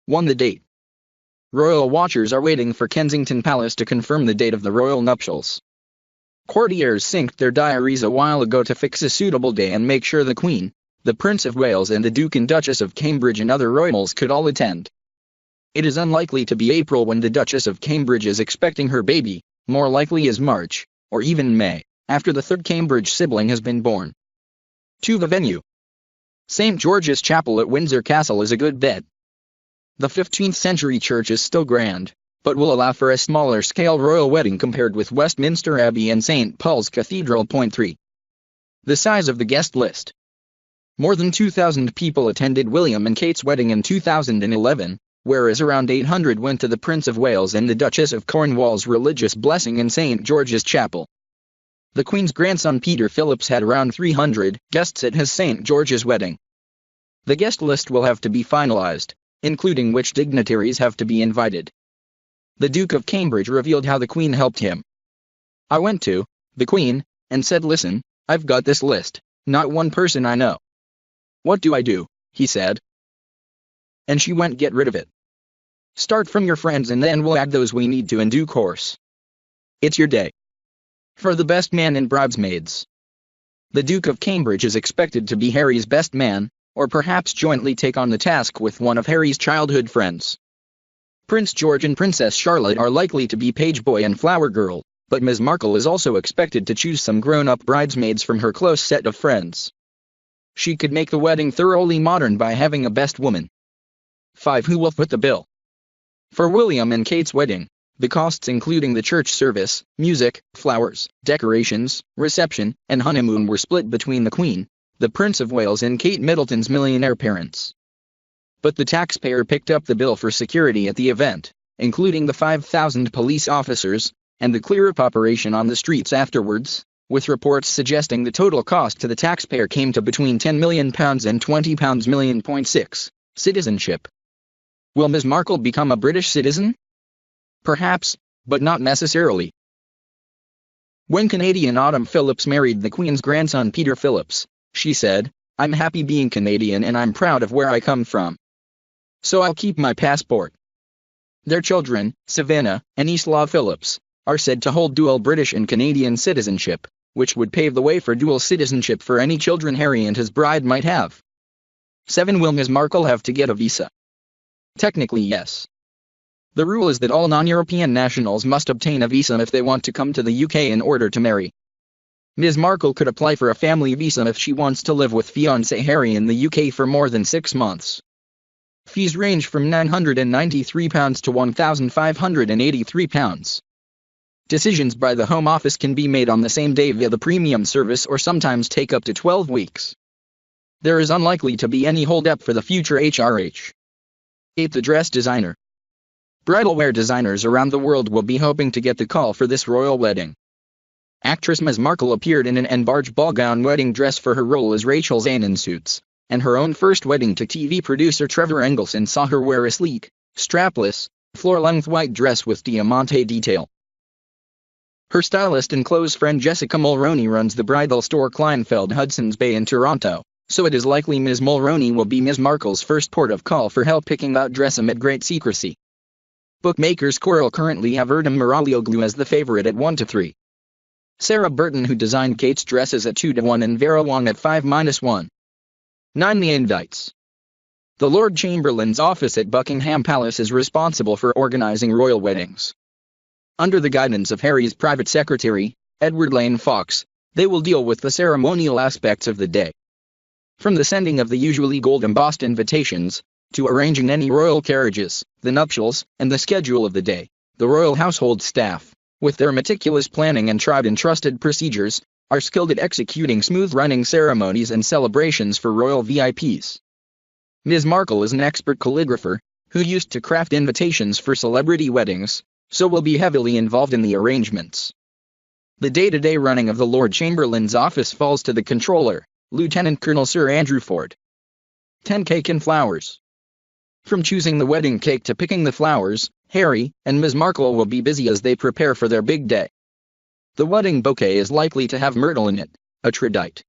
1. The date. Royal watchers are waiting for Kensington Palace to confirm the date of the royal nuptials. Courtiers synced their diaries a while ago to fix a suitable day and make sure the Queen, the Prince of Wales and the Duke and Duchess of Cambridge and other royals could all attend. It is unlikely to be April when the Duchess of Cambridge is expecting her baby, more likely is March, or even May, after the third Cambridge sibling has been born. 2. The venue. St. George's Chapel at Windsor Castle is a good bet. The 15th century church is still grand, but will allow for a smaller scale royal wedding compared with Westminster Abbey and St. Paul's Cathedral. 3. The size of the guest list. More than 2,000 people attended William and Kate's wedding in 2011, whereas around 800 went to the Prince of Wales and the Duchess of Cornwall's religious blessing in St. George's Chapel. The Queen's grandson Peter Phillips had around 300 guests at his St. George's wedding. The guest list will have to be finalized, including which dignitaries have to be invited. The Duke of Cambridge revealed how the Queen helped him. "I went to the Queen and said, 'Listen, I've got this list, not one person I know. What do I do?' he said. And she went, 'Get rid of it. Start from your friends and then we'll add those we need to in due course. It's your day.' For the best man and bridesmaids. The Duke of Cambridge is expected to be Harry's best man, or perhaps jointly take on the task with one of Harry's childhood friends. Prince George and Princess Charlotte are likely to be page boy and flower girl, but Ms. Markle is also expected to choose some grown-up bridesmaids from her close set of friends. She could make the wedding thoroughly modern by having a best woman. 5. Who will foot the bill? For William and Kate's wedding, the costs including the church service, music, flowers, decorations, reception, and honeymoon were split between the Queen, the Prince of Wales and Kate Middleton's millionaire parents. But the taxpayer picked up the bill for security at the event, including the 5,000 police officers, and the clear-up operation on the streets afterwards, with reports suggesting the total cost to the taxpayer came to between £10 million and £20 million. 6. Citizenship. Will Ms. Markle become a British citizen? Perhaps, but not necessarily. When Canadian Autumn Phillips married the Queen's grandson Peter Phillips, she said, "I'm happy being Canadian and I'm proud of where I come from. So I'll keep my passport." Their children, Savannah and Eslaw Phillips, are said to hold dual British and Canadian citizenship, which would pave the way for dual citizenship for any children Harry and his bride might have. 7. Will Ms. Markle have to get a visa? Technically yes. The rule is that all non-European nationals must obtain a visa if they want to come to the UK in order to marry. Ms. Markle could apply for a family visa if she wants to live with fiancé Harry in the UK for more than 6 months. Fees range from £993 to £1,583. Decisions by the Home Office can be made on the same day via the premium service or sometimes take up to 12 weeks. There is unlikely to be any hold-up for the future HRH. 8. The dress designer. Bridal wear designers around the world will be hoping to get the call for this royal wedding. Actress Ms. Markle appeared in an enbarge ball gown wedding dress for her role as Rachel Zane in Suits, and her own first wedding to TV producer Trevor Engelson saw her wear a sleek, strapless, floor-length white dress with diamante detail. Her stylist and close friend Jessica Mulroney runs the bridal store Kleinfeld Hudson's Bay in Toronto, so it is likely Ms. Mulroney will be Ms. Markle's first port of call for help picking out dress amid great secrecy. Bookmakers Coral currently have Erdem Muraglioglu as the favorite at 1-3. Sarah Burton, who designed Kate's dresses, at 2-1 and Vera Wang at 5-1. 9. The invites. The Lord Chamberlain's office at Buckingham Palace is responsible for organizing royal weddings. Under the guidance of Harry's private secretary, Edward Lane Fox, they will deal with the ceremonial aspects of the day. From the sending of the usually gold-embossed invitations, to arranging any royal carriages, the nuptials, and the schedule of the day, the royal household staff, with their meticulous planning and tried and trusted procedures, are skilled at executing smooth-running ceremonies and celebrations for royal VIPs. Ms. Markle is an expert calligrapher, who used to craft invitations for celebrity weddings, so will be heavily involved in the arrangements. The day-to-day running of the Lord Chamberlain's office falls to the Controller, Lieutenant Colonel Sir Andrew Ford. 10. Cake and flowers. From choosing the wedding cake to picking the flowers, Harry and Ms. Markle will be busy as they prepare for their big day. The wedding bouquet is likely to have myrtle in it, a tradite,